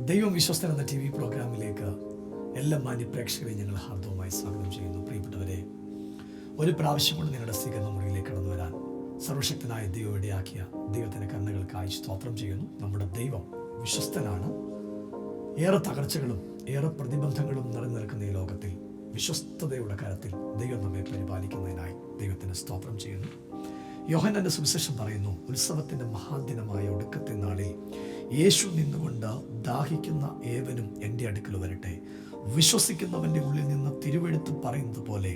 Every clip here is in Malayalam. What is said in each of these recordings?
ദൈവം വിശ്വസ്തൻ എന്ന TV പ്രോഗ്രാമിലേക്ക് എല്ലാ മാന്യ പ്രേക്ഷകരെയും ഞങ്ങൾ ഹാർദവമായി സ്വാഗതം ചെയ്യുന്നു. പ്രിയപ്പെട്ടവരെ, ഒരു പ്രാവശ്യം കൊണ്ട് നിങ്ങളുടെ സ്വീകരണ മുറിയിലേക്ക് കടന്നു വരാൻ സർവശക്തനായ ദൈവം ഇടയാക്കിയ ദൈവത്തിൻ്റെ കരുണകൾക്കായി സ്തോത്രം ചെയ്യുന്നു. നമ്മുടെ ദൈവം വിശ്വസ്തനാണ്. ഏറെ തകർച്ചകളും ഏറെ പ്രതിബന്ധങ്ങളും നിറഞ്ഞു നിൽക്കുന്ന ഈ ലോകത്തിൽ വിശ്വസ്തതയുടെ കരത്തിൽ ദൈവം നമ്മെ പരിപാലിക്കുന്നതിനായി ദൈവത്തിന് സ്തോത്രം ചെയ്യുന്നു. യോഹന്നാന്റെ സുവിശേഷം പറയുന്നു, ഉത്സവത്തിൻ്റെ മഹാദിനമായ ഒടുക്കത്തെ നാളിൽ യേശു നിന്നുകൊണ്ട് ദാഹിക്കുന്ന ഏവനും എൻ്റെ അടുക്കൽ വരട്ടെ. വിശ്വസിക്കുന്നവൻ്റെ ഉള്ളിൽ നിന്ന് തിരുവെഴുത്ത് പറയുന്നത് പോലെ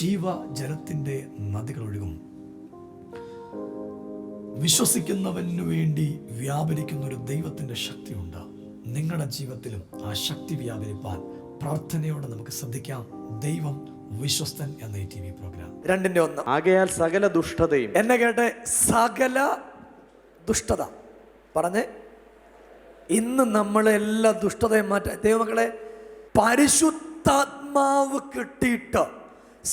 ജീവജലത്തിൻ്റെ നദികൾ ഒഴുകും. വിശ്വസിക്കുന്നവന് വേണ്ടി വ്യാപരിക്കുന്ന ഒരു ദൈവത്തിൻ്റെ ശക്തിയുണ്ട്. നിങ്ങളുടെ ജീവിതത്തിലും ആ ശക്തി വ്യാപരിപ്പാൻ പ്രാർത്ഥനയോടെ നമുക്ക് ശ്രദ്ധിക്കാം. ദൈവം വിശ്വസ്തൻ എന്ന ഈ TV പ്രോഗ്രാം 2:1. ആകയാൽ സകല ദുഷ്ടതയും, എന്നെ കേട്ടെ, സകല ദുഷ്ടത പറഞ്ഞേ. ഇന്ന് നമ്മളെല്ലാ ദുഷ്ടതയും മാറ്റാം. ദൈവമക്കളെ, പരിശുദ്ധാത്മാവ് കിട്ടിയിട്ട്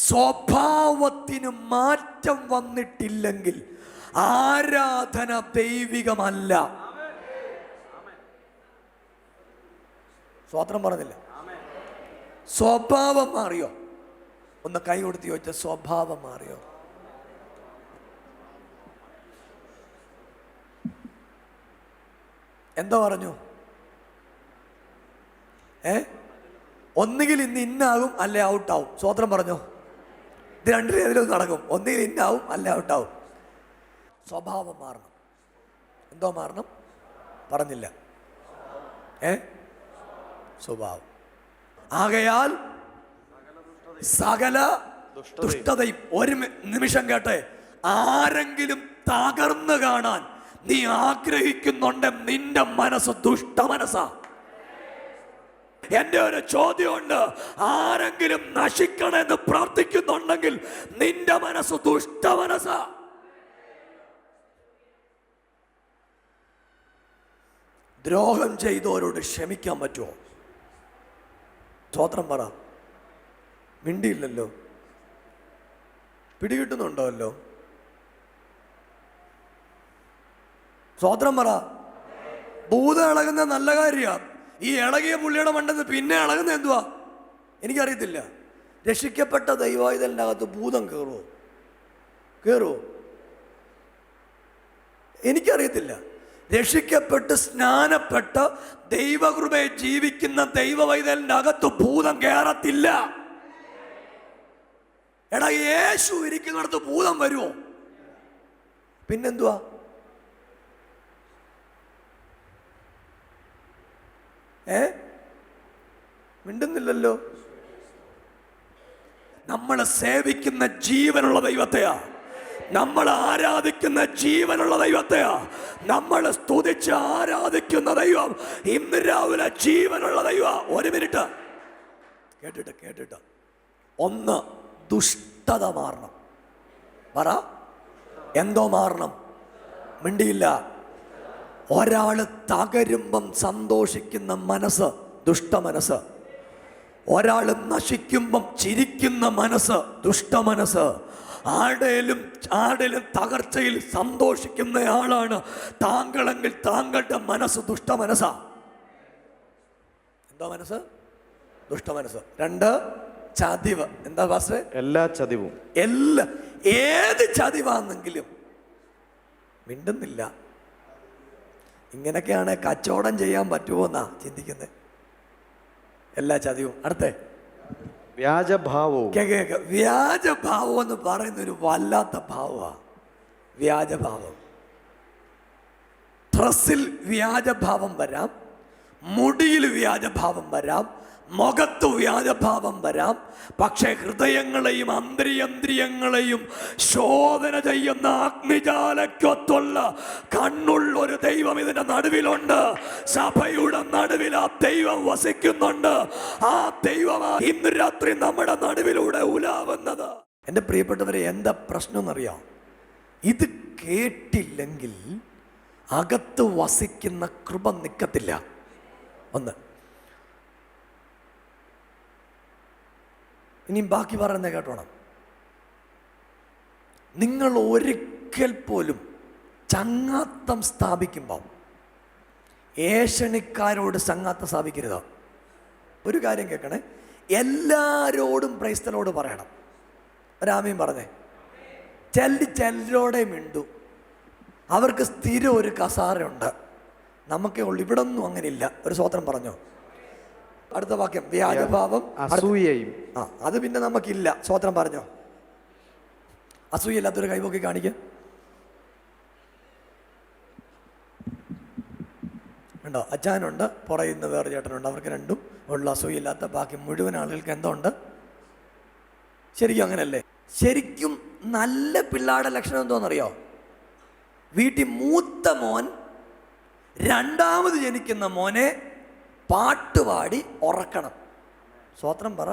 സ്വഭാവത്തിന് മാറ്റം വന്നിട്ടില്ലെങ്കിൽ ആരാധന ദൈവികമല്ല. സ്വത്രം പറഞ്ഞില്ല. സ്വഭാവം മാറിയോ? ഒന്ന് കൈ കൊടുത്ത് ചോദിച്ച, സ്വഭാവം മാറിയോ? എന്താ പറഞ്ഞു? ഒന്നുകിൽ ഇന്ന് ഇന്നാകും അല്ലെ ഔട്ടാവും. സ്വത്രം പറഞ്ഞോ. ഇത് രണ്ടിലും ഏതിലും നടക്കും. ഒന്നുകിൽ ഇന്നാവും അല്ലെ ഔട്ടാവും. സ്വഭാവം മാറണം. എന്തോ മാറണം? പറഞ്ഞില്ല. സ്വഭാവം. ആകയാൽ സകല ദുഷ്ടതയും. ഒരു നിമിഷം കേട്ടെ, ആരെങ്കിലും തകർന്നു കാണാൻ നീ ആഗ്രഹിക്കുന്നുണ്ട്, നിന്റെ മനസ്സ് ദുഷ്ടമനസ്സാ. എന്റെ ഒരു ചോദ്യമുണ്ട്, ആരെങ്കിലും നശിക്കണമെന്ന് പ്രാർത്ഥിക്കുന്നുണ്ടെങ്കിൽ നിന്റെ മനസ്സ് ദുഷ്ടമനസ്സാ. ദ്രോഹം ചെയ്തവരോട് ക്ഷമിക്കാൻ പറ്റുമോ? സ്തോത്രം പറ. മിണ്ടിയില്ലല്ലോ. പിടികിട്ടുന്നുണ്ടല്ലോ. സ്തോത്രം പറ. ഭൂതം ഇളകുന്ന നല്ല കാര്യമാണ്. ഈ ഇളകിയ പുള്ളിയുടെ മണ്ടെന്ന് പിന്നെ ഇളകുന്ന എന്തുവാ എനിക്കറിയത്തില്ല. രക്ഷിക്കപ്പെട്ട ദൈവവൈതലിൻ്റെ അകത്ത് ഭൂതം കയറുമോ എനിക്കറിയത്തില്ല. രക്ഷിക്കപ്പെട്ട് സ്നാനപ്പെട്ട് ദൈവകൃപയെ ജീവിക്കുന്ന ദൈവവൈതലിൻ്റെ അകത്ത് ഭൂതം കയറത്തില്ല. എടാ, യേശു ഇരിക്കുന്നിടത്ത് ഭൂതം വരുമോ? പിന്നെന്തുവാ? മിണ്ടുന്നില്ലല്ലോ. നമ്മൾ സേവിക്കുന്ന ജീവനുള്ള ദൈവത്തെയാ. നമ്മൾ ആരാധിക്കുന്ന ജീവനുള്ള ദൈവത്തെയാ. നമ്മൾ സ്തുതിച്ച് ആരാധിക്കുന്ന ദൈവം ഇന്ന് രാവിലെ ജീവനുള്ള ദൈവം. ഒരു മിനിറ്റ് കേട്ടിട്ട്. ഒന്ന്, ദുഷ്ടത മാറണം. പറ, എന്തോ മാറണം? മിണ്ടിയില്ല. ഒരാള് തകരുമ്പം സന്തോഷിക്കുന്ന മനസ്സ് ദുഷ്ടമനസ്സ്. ഒരാള് നശിക്കുമ്പം ചിരിക്കുന്ന മനസ്സ് ദുഷ്ടമനസ്സ്. ആടേലും തകർച്ചയിൽ സന്തോഷിക്കുന്ന ആളാണ് താങ്കളെങ്കിൽ താങ്കളുടെ മനസ്സ് ദുഷ്ടമനസ്സാ. എന്താ മനസ്സ്? ദുഷ്ടമനസ്സ്. 2, ചതിവ്. എന്താ പാസ്റ്ററെ? എല്ലാ ചതിവും. ഏത് ചതിവാണെങ്കിലും മിണ്ടുന്നില്ല. ഇങ്ങനെയൊക്കെയാണ് കച്ചവടം ചെയ്യാൻ പറ്റുമോ എന്നാ ചിന്തിക്കുന്നത്. എല്ലാ ചതിവും. അടുത്ത വ്യാജഭാവവും. വ്യാജഭാവം എന്ന് പറയുന്ന ഒരു വല്ലാത്ത ഭാവമാണ്. വ്യാജഭാവം. ഡ്രസ്സിൽ വ്യാജഭാവം വരാം, മുടിയിൽ വ്യാജഭാവം വരാം, മുഖത്ത് വ്യാജഭാവം വരാം. പക്ഷേ ഹൃദയങ്ങളെയും അന്തരിയന്ത്രിയങ്ങളെയും ശോധന ചെയ്യുന്ന അഗ്നിജാലക്കൊത്തുള്ള കണ്ണുള്ള ഒരു ദൈവം ഇതിന്റെ നടുവിലുണ്ട്. സഭയുടെ നടുവിൽ ആ ദൈവം വസിക്കുന്നുണ്ട്. ആ ദൈവമാണ് ഇന്ന് രാത്രി നമ്മുടെ നടുവിലൂടെ ഉലാവുന്നത്. എൻ്റെ പ്രിയപ്പെട്ടവരെ, എന്താ പ്രശ്നം എന്നറിയാം? ഇത് കേട്ടില്ലെങ്കിൽ അകത്ത് വസിക്കുന്ന കൃപ നിൽക്കത്തില്ല. ഒന്ന്. ഇനിയും ബാക്കി പറയുന്നത് കേട്ടോണം. നിങ്ങൾ ഒരിക്കൽ പോലും ചങ്ങാത്തം സ്ഥാപിക്കുമ്പോൾ ഏഷണിക്കാരോട് ചങ്ങാത്തം സ്ഥാപിക്കരുത്. ഒരു കാര്യം കേൾക്കണേ, എല്ലാരോടും പ്രൈസ്തലോട് പറയണം. ഒരാമയും പറഞ്ഞേ. ചിലരോടെ മിണ്ടു, അവർക്ക് സ്ഥിരം ഒരു കസാരയുണ്ട്, നമുക്കേ ഉള്ളൂ. ഇവിടെ ഒന്നും അങ്ങനെ ഇല്ല. ഒരു സ്വോത്രം പറഞ്ഞോ. അടുത്ത വാക്യം വ്യാജഭാവം അസൂയയും. അത് പിന്നെ നമുക്കില്ല. സ്വോത്രം പറഞ്ഞോ. അസൂയല്ലാത്തൊരു കൈപോക്കി കാണിക്കുക. ഉണ്ടോ? അച്ഛനുണ്ട്, പുറയുന്ന വേറെ ചേട്ടനുണ്ട്. അവർക്ക് രണ്ടും ഉള്ള അസൂയില്ലാത്ത. ബാക്കി മുഴുവൻ ആളുകൾക്ക് എന്തോ ഉണ്ട്? ശരിക്കും അങ്ങനല്ലേ? ശരിക്കും നല്ല പിള്ളാരുടെ ലക്ഷണം എന്തോന്നറിയോ? വീട്ടിൽ മൂത്ത മോൻ രണ്ടാമത് ജനിക്കുന്ന മോനെ പാട്ടുപാടി ഉറക്കണം. സ്വോത്രം പറ.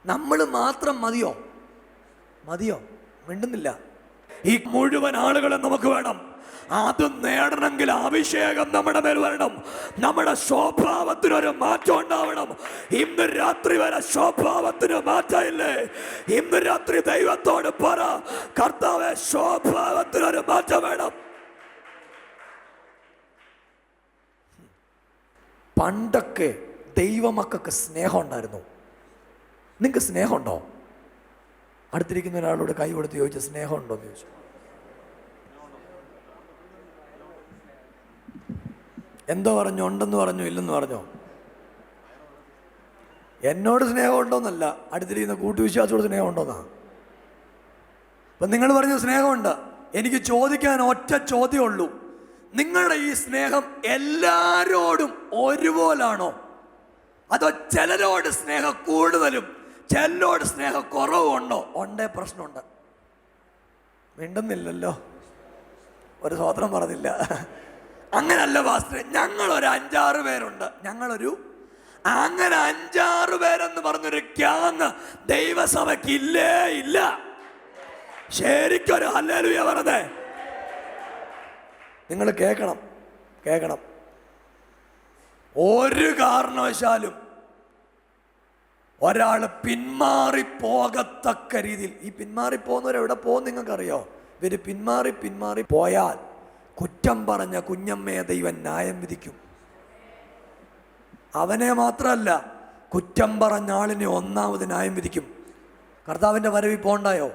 നമ്മൾ മാത്രം മതിയോ? മിണ്ടുന്നില്ല. ഈ മുഴുവൻ ആളുകളെ നമുക്ക് വേണം. അത് നേടണമെങ്കിൽ അഭിഷേകം നമ്മുടെ മേൽ വരണം. നമ്മുടെ സ്വഭാവത്തിനൊരു മാറ്റം ഉണ്ടാവണം. ഇന്ന് രാത്രി വരെ സ്വഭാവത്തിന് മാറ്റമില്ലേ? ഇന്ന് രാത്രി ദൈവത്തോട് പറ, കർത്താവേ, സ്വഭാവത്തിനൊരു മാറ്റം വേണം. പണ്ടൊക്കെ ദൈവമക്കൾക്ക് സ്നേഹം ഉണ്ടായിരുന്നു. നിങ്ങൾക്ക് സ്നേഹമുണ്ടോ? അടുത്തിരിക്കുന്ന ഒരാളോട് കൈ കൊടുത്ത് ചോദിച്ചു, സ്നേഹമുണ്ടോ എന്ന് ചോദിച്ചു. എന്തോ പറഞ്ഞു? ഉണ്ടെന്ന് പറഞ്ഞു, ഇല്ലെന്ന് പറഞ്ഞോ? എന്നോട് സ്നേഹമുണ്ടോന്നല്ല, അടുത്തിരിക്കുന്ന കൂട്ടുവിശ്വാസത്തോട് സ്നേഹമുണ്ടോന്നാ. അപ്പം നിങ്ങൾ പറഞ്ഞു സ്നേഹമുണ്ട്. എനിക്ക് ചോദിക്കാൻ ഒറ്റ ചോദ്യമുള്ളൂ, നിങ്ങളുടെ ഈ സ്നേഹം എല്ലാരോടും ഒരുപോലാണോ? അതോ ചിലരോട് സ്നേഹം കൂടുതലും ചിലരോട് സ്നേഹം കുറവുണ്ടോ? ഉണ്ടേ പ്രശ്നമുണ്ട്. മിണ്ടുന്നില്ലല്ലോ. ഒരു സ്വോത്രം പറഞ്ഞില്ല. അങ്ങനല്ല പാസ്റ്ററെ, ഞങ്ങളൊരു 5-6 പേരുണ്ട്. അങ്ങനെ 5-6 പേരെന്ന് പറഞ്ഞൊരു ഗ്യാങ് ദൈവസഭയ്ക്ക് ഇല്ല. ശരിക്കൊരു ഹല്ലേലൂയ പറഞ്ഞേ. നിങ്ങൾ കേൾക്കണം. ഒരു കാരണവശാലും ഒരാൾ പിന്മാറിപ്പോകത്തക്ക രീതിയിൽ, ഈ പിന്മാറിപ്പോകുന്നവരെവിടെ പോകും നിങ്ങൾക്കറിയോ? ഇവര് പിന്മാറി പോയാൽ കുറ്റം പറഞ്ഞ കുഞ്ഞമ്മയെ ദൈവം ന്യായം വിധിക്കും. അവനെ മാത്രമല്ല, കുറ്റം പറഞ്ഞ ആളിനെ ഒന്നാമത് ന്യായം വിധിക്കും. കർത്താവിൻ്റെ വരവിൽ പോണ്ടായോ?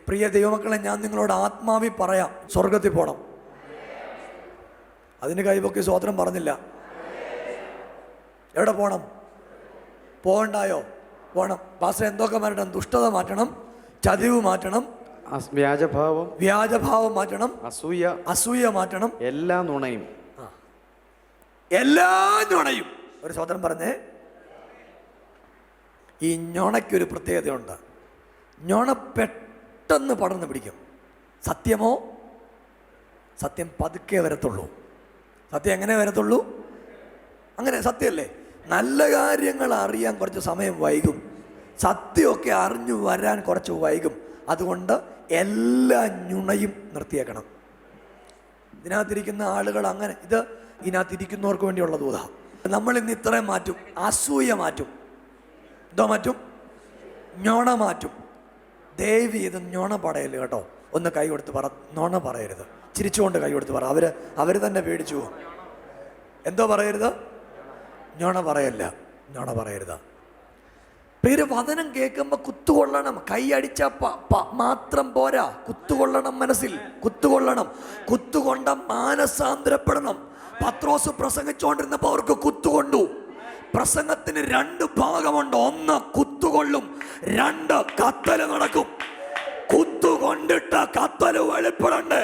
പ്രിയ ദൈവമക്കളെ, ഞാൻ നിങ്ങളോട് ആത്മാവി പറയാം, സ്വർഗത്തിൽ പോകണം. അതിന് കൈപൊക്കി സ്വോത്രം പറഞ്ഞില്ല. എവിടെ പോകണം? പോകണ്ടായോ? പോകണം. പാസ്റ്റർ എന്തൊക്കെ മാറ്റണം? ദുഷ്ടത മാറ്റണം, ചതിവ് മാറ്റണം, വ്യാജഭാവം മാറ്റണം, അസൂയ മാറ്റണം, എല്ലാ നുണയും. ഒരു സ്വോത്രം പറഞ്ഞേ. ഈ ഞൊണയ്ക്കൊരു പ്രത്യേകതയുണ്ട്. ഞൊണ പെട്ടെന്ന് പടർന്ന് പിടിക്കും. സത്യം പതുക്കെ വരത്തുള്ളൂ. സത്യം എങ്ങനെ വരത്തുള്ളൂ? അങ്ങനെ സത്യമല്ലേ? നല്ല കാര്യങ്ങൾ അറിയാൻ കുറച്ച് സമയം വൈകും, സത്യമൊക്കെ അറിഞ്ഞു വരാൻ കുറച്ച് വൈകും. അതുകൊണ്ട് എല്ലാ നുണയും നിർത്തിയേക്കണം. ഇതിനകത്തിരിക്കുന്ന ആളുകൾ അങ്ങനെ, ഇത് ഇതിനകത്തിരിക്കുന്നവർക്ക് വേണ്ടിയുള്ള ദൂതാ. നമ്മൾ ഇന്ന് ഇത്രയും മാറ്റും. അസൂയ മാറ്റും. എന്തോ മാറ്റും? ഞൊണ മാറ്റും. ദയവ് ചെയ്ത് ഞൊണ പറയല് കേട്ടോ. ഒന്ന് കൈ കൊടുത്ത് പറ, നുണ പറയരുത്. ചിരിച്ചുകൊണ്ട് കൈ കൊടുത്ത് പറ. അവർ തന്നെ പേടിച്ചു പോകും. എന്തോ പറയരുത്? ഞൊണ പറയരുത്. പ്രിയരെ, വചനം കേൾക്കുമ്പോൾ കുത്തുകൊള്ളണം. കൈയടിച്ച മാത്രം പോരാ, കുത്തുകൊള്ളണം. മനസ്സിൽ കുത്തുകൊണ്ട മാനസാന്തരപ്പെടണം. പത്രോസ് പ്രസംഗിച്ചുകൊണ്ടിരുന്നപ്പോൾ അവർക്ക് കുത്തുകൊണ്ടു. പ്രസംഗത്തിന് 2 ഭാഗമുണ്ട്. 1 കുത്തുകൊള്ളും, 2 കത്തല് നടക്കും. കുത്തുകൊണ്ടിട്ട് കത്തല് വെളിപ്പെടണ്ടേ?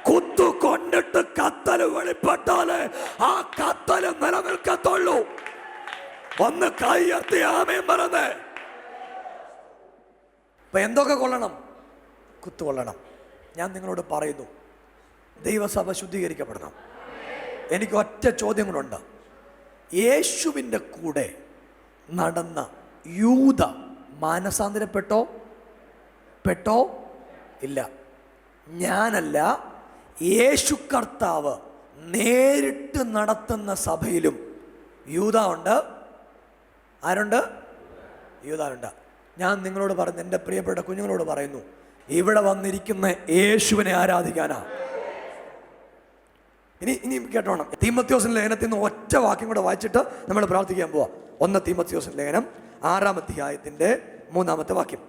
കുത്തുകൊണ്ടിട്ട് കത്തല് വെളിപ്പെട്ടാലേ ആ കത്തല് നിലനിൽക്കത്തുള്ളൂ. ഒന്ന് കൈയർത്തി ആമേൻ പറഞ്ഞേ. അപ്പൊ എന്തൊക്കെ കൊള്ളണം? കുത്തുകൊള്ളണം. ഞാൻ നിങ്ങളോട് പറയുന്നു, ദൈവസഭ ശുദ്ധീകരിക്കപ്പെടണം. എനിക്ക് ഒറ്റ ചോദ്യം കൂടെ. യേശുവിൻ്റെ കൂടെ നടന്ന യൂദ മാനസാന്തരപ്പെട്ടോ? ഇല്ല. ഞാനല്ല, യേശു കർത്താവ് നേരിട്ട് നടത്തുന്ന സഭയിലും യൂദ ഉണ്ട്. ആരുണ്ട്? യൂദായുണ്ട്. ഞാൻ നിങ്ങളോട് പറയുന്നു, എൻ്റെ പ്രിയപ്പെട്ട കുഞ്ഞുങ്ങളോട് പറയുന്നു, ഇവിടെ വന്നിരിക്കുന്ന യേശുവിനെ ആരാധിക്കാനാ. ഇനി കേട്ടോണം. തീമോഥെയോസിന്റെ ലേഖനത്തിൽ നിന്ന് ഒറ്റ വാക്യം കൂടെ വായിച്ചിട്ട് നമ്മൾ പ്രാർത്ഥിക്കാൻ പോവാ. 1 തീമോഥെയോസിന്റെ ലേഖനം 6-ാം അധ്യായത്തിന്റെ 3-ാമത്തെ വാക്യം.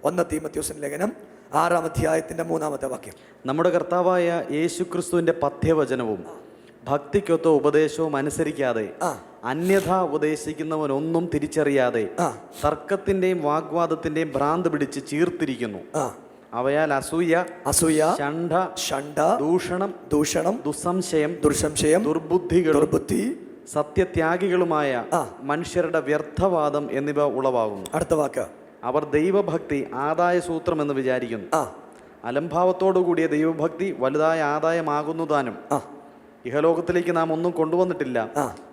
1 തീമോഥെയോസിന്റെ ലേഖനം 6-ാം അധ്യായത്തിന്റെ 3-ാമത്തെ വാക്യം. നമ്മുടെ കർത്താവായ യേശുക്രിസ്തുവിന്റെ പഥ്യവചനവും ഭക്തിക്കൊത്ത ഉപദേശവും അനുസരിക്കാതെ അന്യഥ ഉപദേശിക്കുന്നവനൊന്നും തിരിച്ചറിയാതെ തർക്കത്തിന്റെയും വാഗ്വാദത്തിന്റെയും ഭ്രാന്ത് പിടിച്ച് ചീർത്തിരിക്കുന്നു. അവയാൽ അസൂയ, ഷണ്ഡ, ദൂഷണം, ദുസ്സംശയം, ദുർബുദ്ധി, സത്യത്യാഗികളുമായ മനുഷ്യരുടെ വ്യർത്ഥവാദം എന്നിവ ഉളവാകുന്നു. അടുത്ത വാക്ക്, അവർ ദൈവഭക്തി ആദായ സൂത്രം എന്ന് വിചാരിക്കുന്നു. അലംഭാവത്തോടു കൂടിയ ദൈവഭക്തി വലുതായ ആദായമാകുന്നു. ഇഹലോകത്തിലേക്ക് നാം ഒന്നും കൊണ്ടുവന്നിട്ടില്ല,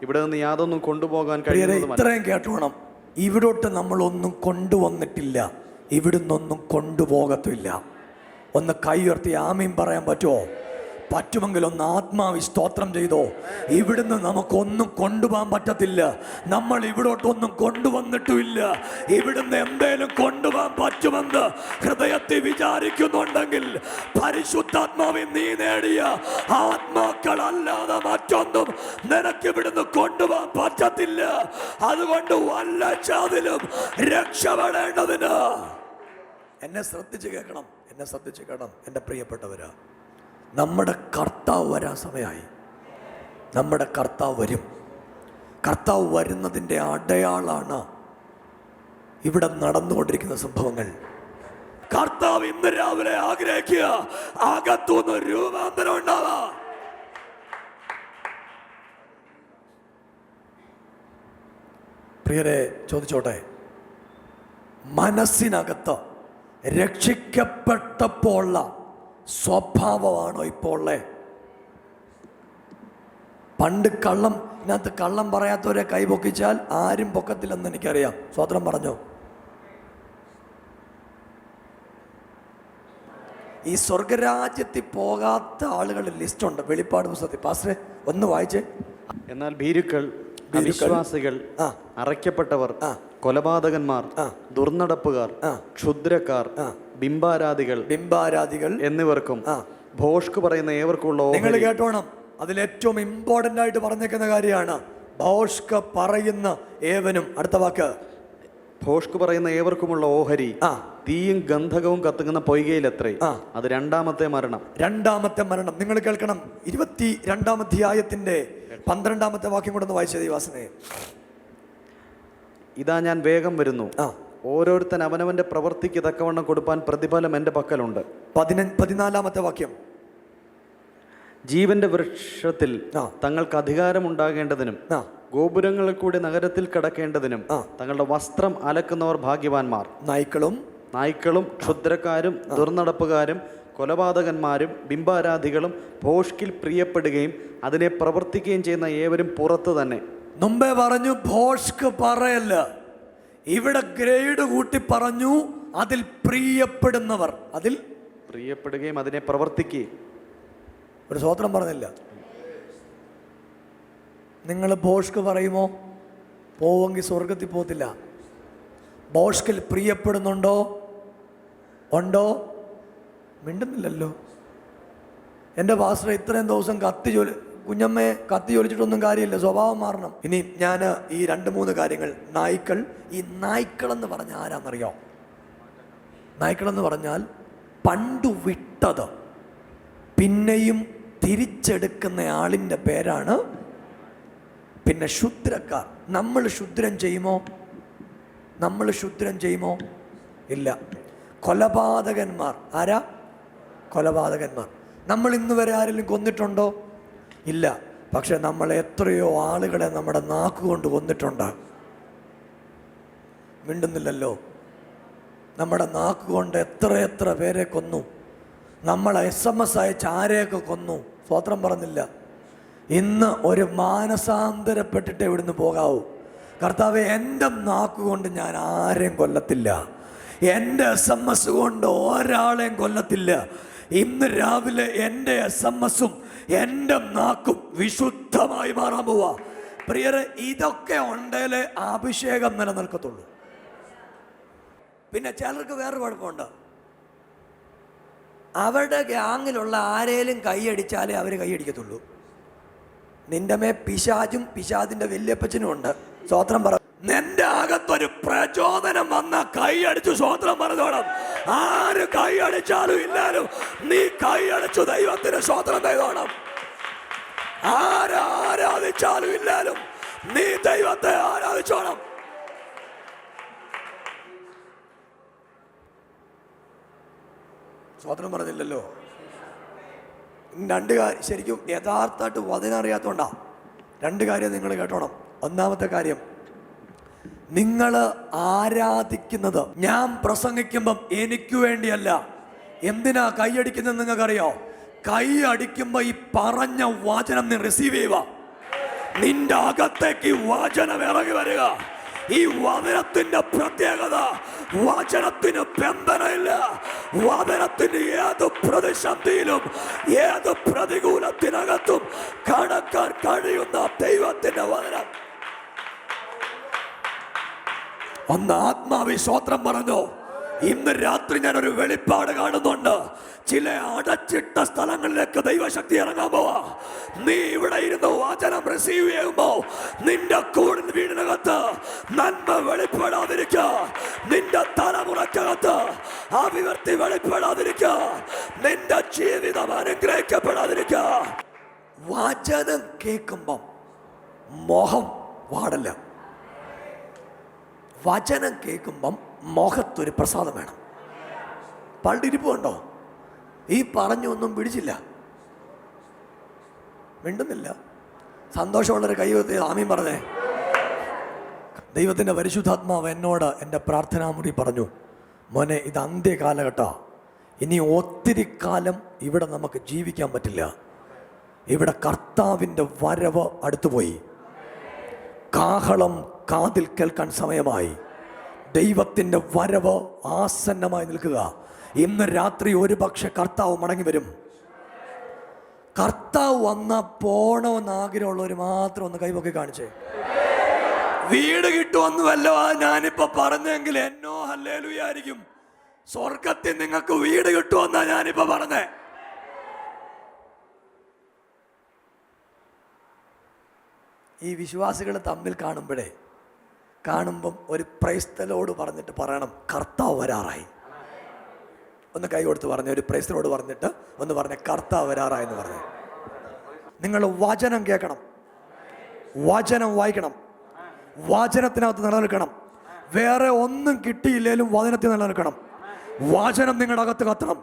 ഇവിടെ നിന്ന് യാതൊന്നും കൊണ്ടുപോകാൻ കഴിയുന്നതുമല്ല. ഇത്രയും കേട്ടോണം. ഇവിടോട്ട് നമ്മളൊന്നും കൊണ്ടുവന്നിട്ടില്ല, ഇവിടുന്നൊന്നും കൊണ്ടുപോകത്തില്ല. ഒന്ന് കൈ ഉയർത്തി ആമീൻ പറയാൻ പറ്റുമോ? പറ്റുമെങ്കിൽ ഒന്ന് ആത്മാവി സ്തോത്രം ചെയ്തോ. ഇവിടുന്ന് നമുക്കൊന്നും കൊണ്ടുപോകാൻ പറ്റത്തില്ല. നമ്മൾ ഇവിടോട്ടൊന്നും കൊണ്ടുവന്നിട്ടുമില്ല. ഇവിടുന്ന് എന്തേലും കൊണ്ടുപോകാൻ പറ്റുമെന്ന് ഹൃദയത്തിൽ വിചാരിക്കുന്നുണ്ടെങ്കിൽ പരിശുദ്ധാത്മാവിൽ നീ നേടിയ ആത്മാക്കളല്ലാതെ മറ്റൊന്നും നിനക്ക് ഇവിടുന്ന് കൊണ്ടുപോകാൻ പറ്റത്തില്ല. അതുകൊണ്ട് വല്ല ചാതിലും രക്ഷപ്പെടേണ്ടതിന് എന്നെ ശ്രദ്ധിച്ച് കേൾക്കണം, എൻ്റെ പ്രിയപ്പെട്ടവരാ. നമ്മുടെ കർത്താവ് വരാൻ സമയമായി. നമ്മുടെ കർത്താവ് വരും. കർത്താവ് വരുന്നതിൻ്റെ അടയാളാണ് ഇവിടെ നടന്നുകൊണ്ടിരിക്കുന്ന സംഭവങ്ങൾ. കർത്താവ് ഇന്ന് രാവിലെ ആഗ്രഹിക്കുക, അകത്തുനിന്ന് രൂപാന്തരം ഉണ്ടാവാ. പ്രിയരെ, ചോദിച്ചോട്ടെ, മനസ്സിനകത്ത് രക്ഷിക്കപ്പെട്ടപ്പോൾ സ്വഭാവമാണോ ഇപ്പോൾ ഉള്ളത്? പണ്ട് കള്ളം പറയാത്തവരെ കൈ പൊക്കിച്ചാൽ ആരും പൊക്കത്തില്ലെന്ന് എനിക്കറിയാം. സ്വതന്ത്രം പറഞ്ഞോ. ഈ സ്വർഗരാജ്യത്തിൽ പോകാത്ത ആളുകളുടെ ലിസ്റ്റുണ്ട് വെളിപ്പാട് പുസ്തകത്തിൽ. പാസ്റ്ററെ ഒന്ന് വായിച്ചേ. എന്നാൽ ഭീരുക്കൾ, അവിശ്വാസികൾ, അറയ്ക്കപ്പെട്ടവർ, കൊലപാതകന്മാർ, ദുർനടപ്പുകാർ, ക്ഷുദ്രക്കാർ, ബിംബാരാധികൾ എന്നിവർക്കും ഭോഷ്ക് പറയുന്ന ഏവർക്കുള്ള. നിങ്ങൾ കേട്ടോണം, അതിലേറ്റവും ഇമ്പോർട്ടന്റ് ആയിട്ട് പറഞ്ഞേക്കുന്ന കാര്യമാണ് ഭോഷ്ക് പറയുന്ന ഏവനും. അടുത്ത വാക്ക്, ഭോഷ്ക് പറയുന്ന ഏവർക്കുമുള്ള ഓഹരി തീയും ഗന്ധകവും കത്തുന്ന പൊയ്കയിലെത്രേ. അത് രണ്ടാമത്തെ മരണം. നിങ്ങൾ കേൾക്കണം. 22-ാം അധ്യായത്തിന്റെ 12-ാമത്തെ വാക്യം കൂടെ ഒന്ന് വായിച്ചത് വാസനെ. ഇതാ ഞാൻ വേഗം വരുന്നു, ഓരോരുത്തൻ അവനവന്റെ പ്രവൃത്തിക്ക് തക്കവണ്ണം കൊടുപ്പാൻ പ്രതിഫലം എന്റെ പക്കലുണ്ട്. 14-ാമത്തെ വാക്യം, ജീവന്റെ വൃക്ഷത്തിൽ തങ്ങൾക്ക് അധികാരം ഉണ്ടാകേണ്ടതിനും ഗോപുരങ്ങളിൽ കൂടി നഗരത്തിൽ കടക്കേണ്ടതിനും തങ്ങളുടെ വസ്ത്രം അലക്കുന്നവർ ഭാഗ്യവാന്മാർ. നായ്ക്കളും ക്ഷുദ്രക്കാരും ദുർനടപ്പുകാരും കൊലപാതകന്മാരും ബിംബാരാധികളും ഭോഷ്കിൽ പ്രിയപ്പെടുകയും അതിനെ പ്രവർത്തിക്കുകയും ചെയ്യുന്ന ഏവരും പുറത്ത് തന്നെ. മുമ്പേ പറഞ്ഞു ഭോഷ്ക് പറയല്ല, ഇവിടെ ഗ്രേഡ് കൂട്ടി പറഞ്ഞു അതിൽ പ്രിയപ്പെടുന്നവർ, അതിൽ പ്രിയപ്പെടുകയും അതിനെ പ്രവർത്തിക്കുകയും. ഒരു സ്വതന്ത്രം പറഞ്ഞില്ല. നിങ്ങൾ ഭോഷ്ക് പറയുമോ? പോവെങ്കിൽ സ്വർഗത്തിൽ പോകത്തില്ല. ഭോഷ്കിൽ പ്രിയപ്പെടുന്നുണ്ടോ? ഉണ്ടോ? മിണ്ടുന്നില്ലല്ലോ. എൻ്റെ പാസ്റ്റർ ഇത്രയും ദിവസം കുഞ്ഞമ്മയെ കത്തി ജോലിച്ചിട്ടൊന്നും കാര്യമില്ല, സ്വഭാവം മാറണം. ഇനി ഞാൻ ഈ 2-3 കാര്യങ്ങൾ. ഈ നായ്ക്കളെന്ന് പറഞ്ഞാൽ ആരാന്നറിയോ? നായ്ക്കളെന്ന് പറഞ്ഞാൽ പണ്ടു വിട്ടത് പിന്നെയും തിരിച്ചെടുക്കുന്ന ആളിൻ്റെ പേരാണ്. പിന്നെ ക്ഷുദ്രക്കാർ. നമ്മൾ ക്ഷുദ്രം ചെയ്യുമോ? ഇല്ല. കൊലപാതകന്മാർ. ആരാ? കൊലപാതകന്മാർ. നമ്മൾ ഇന്ന് വരെ ആരെങ്കിലും കൊന്നിട്ടുണ്ടോ? ഇല്ല. പക്ഷെ നമ്മൾ എത്രയോ ആളുകളെ നമ്മുടെ നാക്കുകൊണ്ട് കൊന്നിട്ടുണ്ട്. മിണ്ടുന്നില്ലല്ലോ. നമ്മുടെ നാക്കുകൊണ്ട് എത്ര പേരെ കൊന്നു. നമ്മളെ SMS അയച്ച് ആരെയൊക്കെ കൊന്നു. സ്വതന്ത്രം പറഞ്ഞില്ല. ഇന്ന് ഒരു മാനസാന്തരപ്പെട്ടിട്ട് ഇവിടുന്ന് പോകാവൂ. കർത്താവേ, എൻ്റെ നാക്കുകൊണ്ട് ഞാൻ ആരെയും കൊല്ലത്തില്ല, എൻ്റെ SMS കൊണ്ട് ഒരാളെയും കൊല്ലത്തില്ല. ഇന്ന് രാവിലെ എൻ്റെ SMS-ഉം എൻ്റെ നാക്കും വിശുദ്ധമായി മാറാൻ പോവാ. പ്രിയരെ, ഇതൊക്കെ ഉണ്ടേലേ അഭിഷേകം നിലനിൽക്കത്തുള്ളൂ. പിന്നെ ചിലർക്ക് വേറൊരു കുഴപ്പമുണ്ട്. അവരുടെ ഗ്യാങ്ങിലുള്ള ആരേലും കൈയടിച്ചാലേ അവർ കൈയടിക്കത്തുള്ളൂ. നിന്റെ മേ പിശാചും പിശാചിന്റെ വല്യപ്പച്ചനും ഉണ്ട്. സ്വോത്രം പറ. നിന്റെ അകത്തൊരു പ്രചോദനം വന്ന കൈയടിച്ചു സ്വോത്രം പറഞ്ഞോണം. ആര് കൈയടിച്ചാലും ഇല്ലാലും നീ കൈയടിച്ചു ദൈവത്തിന് സ്വോത്രം ചെയ്തോണം. ആരാധിച്ചാലും ഇല്ലാലും നീ ദൈവത്തെ ആരാധിച്ചോണം. സ്വോത്രം പറഞ്ഞില്ലല്ലോ. രണ്ട് കാര്യം ശരിക്കും യഥാർത്ഥമായിട്ട് വചനം അറിയാത്തോണ്ടാ. രണ്ട് കാര്യം നിങ്ങൾ കേട്ടോണം. ഒന്നാമത്തെ കാര്യം, നിങ്ങൾ ആരാധിക്കുന്നത് ഞാൻ പ്രസംഗിക്കുമ്പം എനിക്ക് വേണ്ടിയല്ല. എന്തിനാ കൈയടിക്കുന്നത് നിങ്ങൾക്കറിയോ? കൈ അടിക്കുമ്പോ ഈ പറഞ്ഞ വചനം നീ റിസീവ് ചെയ്യുക. നിന്റെ അകത്തേക്ക് വചനം ഇറങ്ങി വരിക. ഈ വചനത്തിന്റെ പ്രത്യേകത, വചനത്തിന് ബന്ധനമില്ല. വചനത്തിന് ഏത് പ്രതിസന്ധിയിലും ഏത് പ്രതികൂലത്തിനകത്തും കടക്കാൻ കഴിയുന്ന ദൈവത്തിന്റെ വചനം. ഒന്ന് ആത്മാവിശ്വാസം പറഞ്ഞു. ഇന്ന് രാത്രി ഞാനൊരു വെളിപ്പാട് കാണുന്നുണ്ട്. ചില അടച്ചിട്ട സ്ഥലങ്ങളിലേക്ക് ദൈവശക്തി ഇറങ്ങാൻ പോവാ. നീ ഇവിടെ ഇരുന്ന് വചനം റിസീവ് ചെയ്യുമ്പോ നിന്റെ വീടിനകത്ത് നന്മ വെളിപ്പെടാതിരിക്കുക. നിന്റെ തലമുറക്കകത്ത് അഭിവൃദ്ധി വെളിപ്പെടാതിരിക്കുക. നിന്റെ ജീവിതം അനുഗ്രഹിക്കപ്പെടാതിരിക്കുക. വചനം കേൾക്കുമ്പം മോഹം പാടില്ല. വചനം കേൾക്കുമ്പം മോഹത്തൊരു പ്രസാദം വേണം. പള്ളിയിരിപ്പുണ്ടോ? ഈ പറഞ്ഞൊന്നും പിടിച്ചില്ല, മിണ്ടുന്നില്ല. സന്തോഷമുള്ളൊരു കൈവത്തി ആമീൻ പറഞ്ഞേ. ദൈവത്തിൻ്റെ പരിശുദ്ധാത്മാവ് എന്നോട് എൻ്റെ പ്രാർത്ഥനാമുറി പറഞ്ഞു, മോനെ ഇത് അന്ത്യകാലഘട്ട. ഇനി ഒത്തിരി കാലം ഇവിടെ നമുക്ക് ജീവിക്കാൻ പറ്റില്ല. ഇവിടെ കർത്താവിൻ്റെ വരവ് അടുത്തുപോയി. കാഹളം കാതിൽ കേൾക്കാൻ സമയമായി. ദൈവത്തിൻ്റെ വരവ് ആസന്നമായി നിൽക്കുക. ഇന്ന് രാത്രി ഒരു പക്ഷെ കർത്താവ് മടങ്ങി വരും. കർത്താവ് വന്ന പോണമെന്ന് ആഗ്രഹമുള്ളവർ മാത്രം ഒന്ന് കൈപൊക്കി കാണിച്ചേ. വീട് കിട്ടുമെന്നുവല്ലോ ഞാനിപ്പോ പറഞ്ഞെങ്കിൽ എന്നോ ഹല്ലേലൂയായിരിക്കും. സ്വർഗത്തിൽ നിങ്ങൾക്ക് വീട് കിട്ടുമെന്നാ ഞാനിപ്പോ പറഞ്ഞേ. ഈ വിശ്വാസികൾ തമ്മിൽ കാണുമ്പം ഒരു പ്രൈസ്തലോട് പറഞ്ഞിട്ട് പറയണം, കർത്താവ് വരാറായി. ഒന്ന് കൈ കൊടുത്ത് പറഞ്ഞ ഒരു പ്രൈസ്തലോട് പറഞ്ഞിട്ട് ഒന്ന് പറഞ്ഞ കർത്താവ് വരാറായി എന്ന് പറഞ്ഞു. നിങ്ങൾ വചനം കേൾക്കണം, വചനം വായിക്കണം, വചനത്തിനകത്ത് നിലനിൽക്കണം. വേറെ ഒന്നും കിട്ടിയില്ലേലും വചനത്തിൽ നിലനിൽക്കണം. വചനം നിങ്ങളുടെ അകത്ത് കത്തണം.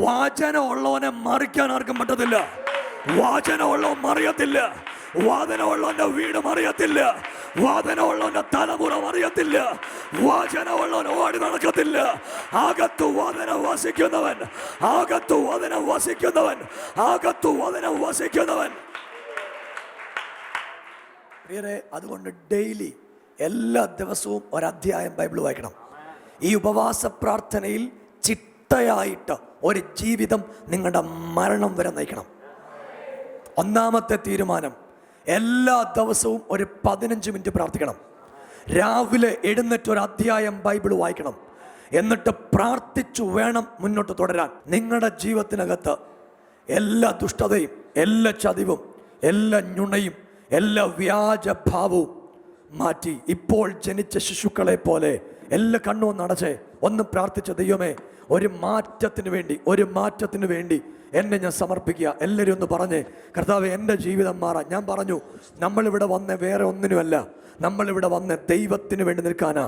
വചനം ഉള്ളവനെ മറിക്കാൻ ആർക്കും പറ്റത്തില്ല. വചനമുള്ളവൻ മറിയത്തില്ല. വാദനമുള്ളവന്റെ വീട് മറിയത്തില്ല. വാദനമുള്ളവന്റെ തലമുറ മറിയത്തില്ല. വാചനമുള്ളവൻ ഓടി നടക്കത്തില്ല. അകത്തു വചനം വസിക്കുന്നവൻ, അകത്തു വചനം വസിക്കുന്നവൻ, അകത്തു വചനം വസിക്കുന്നവൻ. പ്രിയരെ, അതുകൊണ്ട് ഡെയിലി എല്ലാ ദിവസവും ഒരധ്യായം ബൈബിൾ വായിക്കണം. ഈ ഉപവാസ പ്രാർത്ഥനയിൽ ചിട്ടയായിട്ട് ഒരു ജീവിതം നിങ്ങളുടെ മരണം വരെ നയിക്കണം. ഒന്നാമത്തെ തീരുമാനം, എല്ലാ ദിവസവും ഒരു 15 മിനിറ്റ് പ്രാർത്ഥിക്കണം. രാവിലെ എഴുന്നേറ്റ് ഒരു അധ്യായം ബൈബിൾ വായിക്കണം. എന്നിട്ട് പ്രാർത്ഥിച്ചു വേണം മുന്നോട്ട് തുടരാൻ. നിങ്ങളുടെ ജീവിതത്തിനകത്ത് എല്ലാ ദുഷ്ടതയും, എല്ലാ ചതിവും, എല്ലാ ഞുണയും, എല്ലാ വ്യാജഭാവവും മാറ്റി ഇപ്പോൾ ജനിച്ച ശിശുക്കളെ പോലെ എല്ലാ കണ്ണും നടച്ചേ ഒന്ന് പ്രാർത്ഥിച്ച, ദൈവമേ ഒരു മാറ്റത്തിന് വേണ്ടി എന്നെ ഞാൻ സമർപ്പിക്കുക. എല്ലാവരും ഒന്ന് പറഞ്ഞേ, കർത്താവേ എൻ്റെ ജീവിതം മാറാൻ. ഞാൻ പറഞ്ഞു, നമ്മളിവിടെ വന്ന വേറെ ഒന്നിനുമല്ല, നമ്മളിവിടെ വന്ന ദൈവത്തിന് വേണ്ടി നിൽക്കാനാ.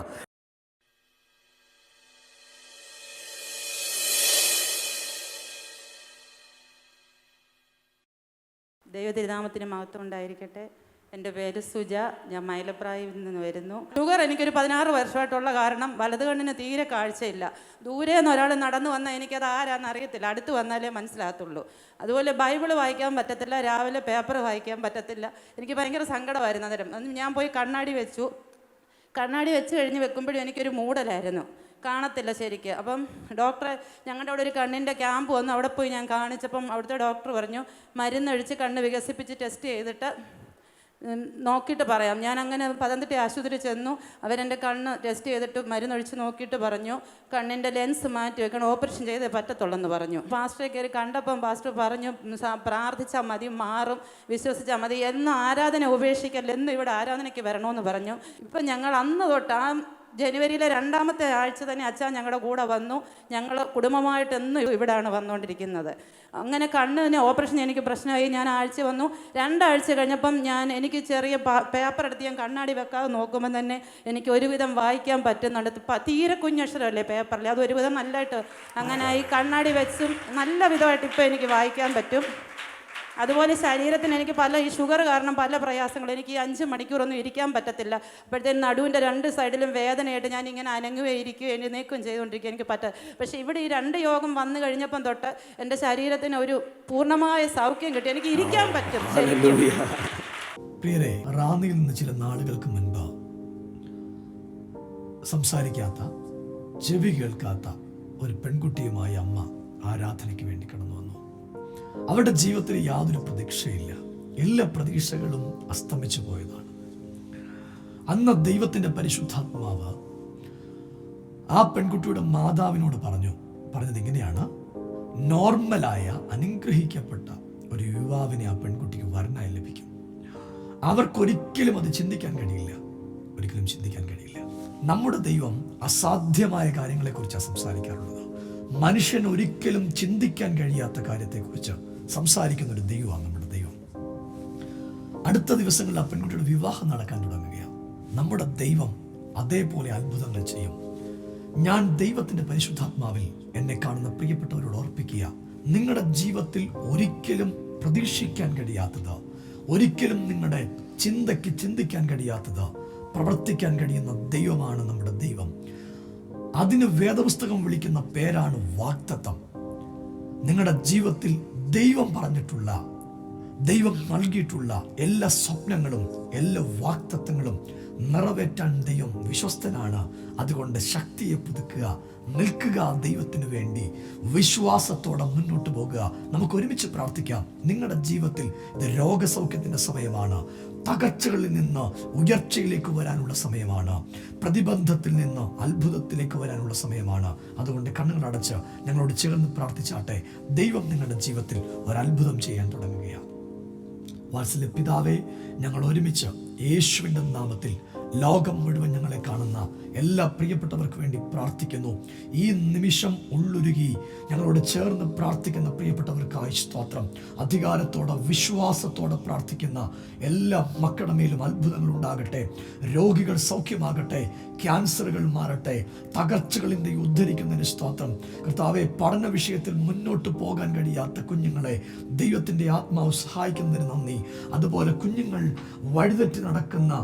ദൈവതിരുനാമത്തിന് മഹത്വം ഉണ്ടായിരിക്കട്ടെ. എൻ്റെ പേര് സുജ, ഞാൻ മൈലപ്രായിൽ നിന്ന് വരുന്നു. ഷുഗർ എനിക്കൊരു 16 വർഷമായിട്ടുള്ള കാരണം വലത് കണ്ണിന് തീരെ കാഴ്ചയില്ല. ദൂരെ നിന്ന് ഒരാൾ നടന്നു വന്നാൽ എനിക്കത് ആരാന്ന് അറിയത്തില്ല, അടുത്ത് വന്നാലേ മനസ്സിലാകത്തുള്ളൂ. അതുപോലെ ബൈബിള് വായിക്കാൻ പറ്റത്തില്ല, രാവിലെ പേപ്പർ വായിക്കാൻ പറ്റത്തില്ല. എനിക്ക് ഭയങ്കര സങ്കടമായിരുന്നു അന്നേരം. അന്ന് ഞാൻ പോയി കണ്ണാടി വെച്ചു കഴിഞ്ഞ് വെക്കുമ്പോഴും എനിക്കൊരു മൂടലായിരുന്നു, കാണത്തില്ല ശരിക്ക്. അപ്പം ഡോക്ടറെ, ഞങ്ങളുടെ അവിടെ ഒരു കണ്ണിൻ്റെ ക്യാമ്പ് വന്നു, അവിടെ പോയി ഞാൻ കാണിച്ചപ്പം അവിടുത്തെ ഡോക്ടർ പറഞ്ഞു മരുന്നൊഴിച്ച് കണ്ണ് വികസിപ്പിച്ച് ടെസ്റ്റ് ചെയ്തിട്ട് നോക്കിയിട്ട് പറയാം. ഞാൻ അങ്ങനെ പത്തനംതിട്ട ആശുപത്രി ചെന്നു. അവരെൻ്റെ കണ്ണ് ടെസ്റ്റ് ചെയ്തിട്ട് മരുന്നൊഴിച്ച് നോക്കിയിട്ട് പറഞ്ഞു കണ്ണിൻ്റെ ലെൻസ് മാറ്റി വെക്കണം, ഓപ്പറേഷൻ ചെയ്തേ പറ്റത്തുള്ളെന്ന് പറഞ്ഞു. പാസ്റ്ററെ കയറി കണ്ടപ്പം പാസ്റ്റർ പറഞ്ഞു പ്രാർത്ഥിച്ചാൽ മതി, മാറും, വിശ്വസിച്ചാൽ മതി, എന്നും ആരാധന ഉപേക്ഷിക്കല്ല, എന്നും ഇവിടെ ആരാധനയ്ക്ക് വരണമെന്ന് പറഞ്ഞു. ഇപ്പം ഞങ്ങൾ അന്ന് തൊട്ട് ആ ജനുവരിയിലെ 2ാമത്തെ ആഴ്ച തന്നെ അച്ഛൻ ഞങ്ങളുടെ കൂടെ വന്നു. ഞങ്ങൾ കുടുംബമായിട്ട് എന്നും ഇവിടെയാണ് വന്നുകൊണ്ടിരിക്കുന്നത്. അങ്ങനെ കണ്ണിന് ഓപ്പറേഷൻ എനിക്ക് പ്രശ്നമായി. ഞാൻ ആഴ്ച വന്നു. 2 ആഴ്ച കഴിഞ്ഞപ്പം എനിക്ക് ചെറിയ പേപ്പർ എടുത്ത് ഞാൻ കണ്ണാടി വെക്കാതെ നോക്കുമ്പോൾ തന്നെ എനിക്ക് ഒരുവിധം വായിക്കാൻ പറ്റുന്നുണ്ട്. തീരെ കുഞ്ഞക്ഷരമല്ലേ പേപ്പറിൽ, അത് ഒരുവിധം നല്ലതായിട്ട് അങ്ങനെ ഈ കണ്ണാടി വെച്ചും നല്ല വിധമായിട്ട് ഇപ്പോൾ എനിക്ക് വായിക്കാൻ പറ്റും. അതുപോലെ ശരീരത്തിന് എനിക്ക് ഈ ഷുഗർ കാരണം പല പ്രയാസങ്ങളും. എനിക്ക് ഈ 5 മണിക്കൂറൊന്നും ഇരിക്കാൻ പറ്റത്തില്ല. അപ്പോഴത്തേനും നടുവിൻ്റെ 2 സൈഡിലും വേദനയായിട്ട് ഞാൻ ഇങ്ങനെ അനങ്ങുകയും ഇരിക്കുകയും എഴുന്നേൽക്കുകയും ചെയ്തുകൊണ്ടിരിക്കുക. എനിക്ക് പക്ഷേ ഇവിടെ ഈ 2 യോഗം വന്നു കഴിഞ്ഞപ്പം തൊട്ട് എൻ്റെ ശരീരത്തിന് ഒരു പൂർണ്ണമായ സൗഖ്യം കിട്ടി. എനിക്ക് ഇരിക്കാൻ പറ്റും. പ്രിയരെ, റാന്നിയിൽ നിന്ന് ചില നാളുകൾക്ക് മുൻപ് സംസാരിക്കാത്ത, ചെവി കേൾക്കാത്ത ഒരു പെൺകുട്ടിയുമായി അമ്മ ആരാധനയ്ക്ക് വേണ്ടി കടന്നു വന്നു. അവരുടെ ജീവിതത്തിൽ യാതൊരു പ്രതീക്ഷയില്ല. എല്ലാ പ്രതീക്ഷകളും അസ്തമിച്ചു പോയതാണ്. അന്ന് ദൈവത്തിൻ്റെ പരിശുദ്ധാത്മാവ് ആ പെൺകുട്ടിയുടെ മാതാവിനോട് പറഞ്ഞത് ഇങ്ങനെയാണ്: നോർമലായ അനുഗ്രഹിക്കപ്പെട്ട ഒരു യുവാവിനെ ആ പെൺകുട്ടിക്ക് വരനായി ലഭിക്കും. അവർക്കൊരിക്കലും അത് ചിന്തിക്കാൻ കഴിയില്ല, ഒരിക്കലും ചിന്തിക്കാൻ കഴിയില്ല. നമ്മുടെ ദൈവം അസാധ്യമായ കാര്യങ്ങളെക്കുറിച്ചാണ് സംസാരിക്കാറുള്ളത്. മനുഷ്യൻ ഒരിക്കലും ചിന്തിക്കാൻ കഴിയാത്ത കാര്യത്തെക്കുറിച്ച് സംസാരിക്കുന്ന ഒരു ദൈവമാണ് നമ്മുടെ ദൈവം. അടുത്ത ദിവസങ്ങളിൽ ആ പെൺകുട്ടിയുടെ വിവാഹം നടക്കാൻ തുടങ്ങുകയാണ്. നമ്മുടെ ദൈവം അതേപോലെ അത്ഭുതങ്ങൾ ചെയ്യും. ഞാൻ ദൈവത്തിൻ്റെ പരിശുദ്ധാത്മാവിൽ എന്നെ കാണുന്ന പ്രിയപ്പെട്ടവരോട് ഓർപ്പിക്കുക, നിങ്ങളുടെ ജീവിതത്തിൽ ഒരിക്കലും പ്രതീക്ഷിക്കാൻ കഴിയാത്തത്, ഒരിക്കലും നിങ്ങളുടെ ചിന്തയ്ക്ക് ചിന്തിക്കാൻ കഴിയാത്തത് പ്രവർത്തിക്കാൻ കഴിയുന്ന ദൈവമാണ് നമ്മുടെ ദൈവം. അതിന് വേദപുസ്തകം വിളിക്കുന്ന പേരാണ് വാഗ്ദത്തം. നിങ്ങളുടെ ജീവിതത്തിൽ ദൈവം പറഞ്ഞിട്ടുള്ള, ദൈവം നൽകിയിട്ടുള്ള എല്ലാ സ്വപ്നങ്ങളും എല്ലാ വാഗ്ദത്തങ്ങളും നിറവേറ്റാൻ ദൈവം വിശ്വസ്തനാണ്. അതുകൊണ്ട് ശക്തിയെ പുതുക്കുക, നിൽക്കുക, ദൈവത്തിന് വേണ്ടി വിശ്വാസത്തോടെ മുന്നോട്ട് പോകുക. നമുക്ക് ഒരുമിച്ച് പ്രാർത്ഥിക്കാം. നിങ്ങളുടെ ജീവിതത്തിൽ ഇത് രോഗസൗഖ്യത്തിൻ്റെ സമയമാണ്. തകർച്ചകളിൽ നിന്ന് ഉയർച്ചയിലേക്ക് വരാനുള്ള സമയമാണ്. പ്രതിബന്ധത്തിൽ നിന്ന് അത്ഭുതത്തിലേക്ക് വരാനുള്ള സമയമാണ്. അതുകൊണ്ട് കണ്ണുകൾ അടച്ച് ഞങ്ങളോട് ചേർന്ന് പ്രാർത്ഥിച്ചാട്ടെ. ദൈവം നിങ്ങളുടെ ജീവിതത്തിൽ ഒരത്ഭുതം ചെയ്യാൻ തുടങ്ങുകയാണ്. വാത്സല്യ പിതാവേ, ഞങ്ങൾ ഒരുമിച്ച് യേശുവിൻ്റെ നാമത്തിൽ ലോകം മുഴുവൻ ഞങ്ങളെ കാണുന്ന എല്ലാ പ്രിയപ്പെട്ടവർക്ക് വേണ്ടി പ്രാർത്ഥിക്കുന്നു. ഈ നിമിഷം ഉള്ളുരുകി ഞങ്ങളോട് ചേർന്ന് പ്രാർത്ഥിക്കുന്ന പ്രിയപ്പെട്ടവർക്കായി സ്തോത്രം. അധികാരത്തോടെ വിശ്വാസത്തോടെ പ്രാർത്ഥിക്കുന്ന എല്ലാ മക്കളുടെ മേലും അത്ഭുതങ്ങൾ ഉണ്ടാകട്ടെ. രോഗികൾ സൗഖ്യമാകട്ടെ, ക്യാൻസറുകൾ മാറട്ടെ, തകർച്ചകളിൽ നിന്ന് ഉദ്ധരിക്കുന്നതിന് സ്തോത്രം. കർത്താവെ, പഠന വിഷയത്തിൽ മുന്നോട്ട് പോകാൻ കഴിയാത്ത കുഞ്ഞുങ്ങളെ ദൈവത്തിൻ്റെ ആത്മാവ് സഹായിക്കുന്നതിന് നന്ദി. അതുപോലെ കുഞ്ഞുങ്ങൾ വഴിതെറ്റി നടക്കുന്ന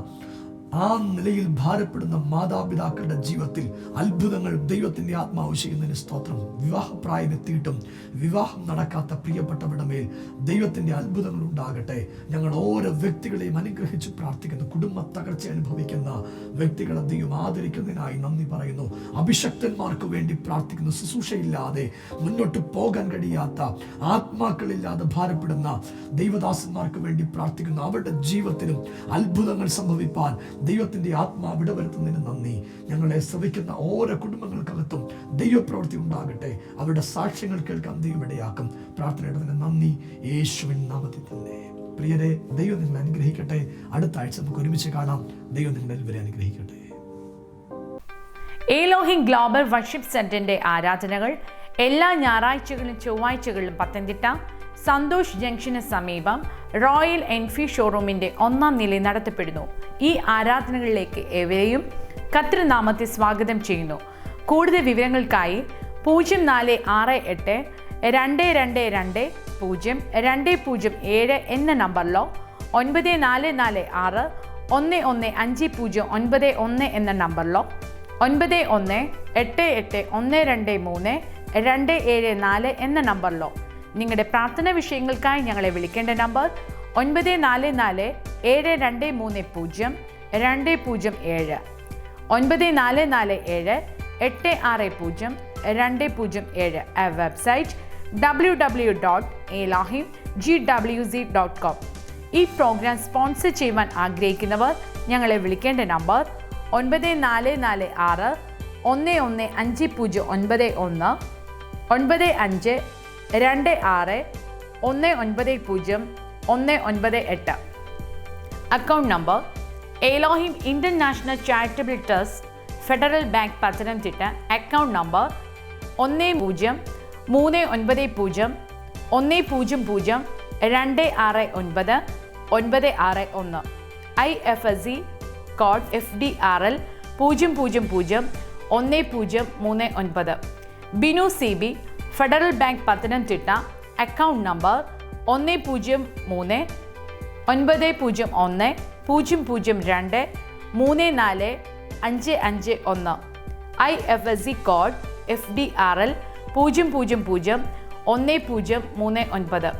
ആ നിലയിൽ ഭാരപ്പെടുന്ന മാതാപിതാക്കളുടെ ജീവിതത്തിൽ അത്ഭുതങ്ങൾ ദൈവത്തിൻ്റെ ആത്മാവ് ചെയ്യുന്നതിന് സ്തോത്രം. വിവാഹപ്രായം എത്തിയിട്ടും വിവാഹം നടക്കാത്ത പ്രിയപ്പെട്ടവരുടെ മേൽ ദൈവത്തിൻ്റെ അത്ഭുതങ്ങൾ ഉണ്ടാകട്ടെ. ഞങ്ങൾ ഓരോ വ്യക്തികളെയും അനുഗ്രഹിച്ച് പ്രാർത്ഥിക്കുന്നു. കുടുംബ തകർച്ച അനുഭവിക്കുന്ന വ്യക്തികളെ ദൈവം ആദരിക്കുന്നതിനായി നന്ദി പറയുന്നു. അഭിഷക്തന്മാർക്ക് വേണ്ടി പ്രാർത്ഥിക്കുന്നു. ശുശ്രൂഷയില്ലാതെ മുന്നോട്ട് പോകാൻ കഴിയാത്ത, ആത്മാക്കളില്ലാതെ ഭാരപ്പെടുന്ന ദൈവദാസന്മാർക്ക് വേണ്ടി പ്രാർത്ഥിക്കുന്നു. അവരുടെ ജീവിതത്തിലും അത്ഭുതങ്ങൾ സംഭവിപ്പാൻ ദൈവത്തിൻ്റെ ആത്മാവ് ഇടവരുത്തുന്നതിന് നന്ദി. ഞങ്ങളെ ശ്രവിക്കുന്ന ഓരോ കുടുംബങ്ങൾക്കകത്തും ദൈവപ്രവൃത്തി ഉണ്ടാകട്ടെ. അവരുടെ സാക്ഷ്യങ്ങൾ കേൾക്കാൻ ദൈവം ഇടയാക്കും. പ്രാർത്ഥനയുടെ നന്ദി യേശുവിൻ നാമത്തിൽ തന്നെ. പ്രിയരെ, ദൈവം നിങ്ങളെ അനുഗ്രഹിക്കട്ടെ. അടുത്ത ആഴ്ച നമുക്ക് ഒരുമിച്ച് കാണാം. ദൈവം നിങ്ങളെ എല്ലാവരെയും അനുഗ്രഹിക്കട്ടെ. ഏലോഹിം ഗ്ലോബൽ വർഷിപ്പ് സെന്ററിന്റെ ആരാധനകൾ എല്ലാ ഞായറാഴ്ചകളിലും ചൊവ്വാഴ്ചകളിലും പത്തനംതിട്ട സന്തോഷ് ജംഗ്ഷന് സമീപം റോയൽ എൻഫീൽഡ് ഷോറൂമിന്റെ 1ാം നിലയിൽ നടത്തപ്പെടുന്നു. ഈ ആരാധനകളിലേക്ക് ഏവരെയും കർത്തൃനാമത്തിൽ സ്വാഗതം ചെയ്യുന്നു. കൂടുതൽ വിവരങ്ങൾക്കായി 0468 222 0207 എന്ന നമ്പറിലോ 9446 115091 എന്ന നമ്പറിലോ 9188123274 എന്ന നമ്പറിലോ നിങ്ങളുടെ പ്രാർത്ഥന വിഷയങ്ങൾക്കായി ഞങ്ങളെ വിളിക്കേണ്ട നമ്പർ 9447230207 9447860207. Our website www.elahimgwz.com. ഈ പ്രോഗ്രാം സ്പോൺസർ ചെയ്യുവാൻ ആഗ്രഹിക്കുന്നവർ ഞങ്ങളെ വിളിക്കേണ്ട number 9446 115091 9526 190 account number Elohim international charitable trust federal bank Pathanamthitta. Account number 100100269961. IFSC code FDRL 0001039. Binu CB federal bank Pathanamthitta. Account number 103010020245551. IFSC code FDRL 0001039.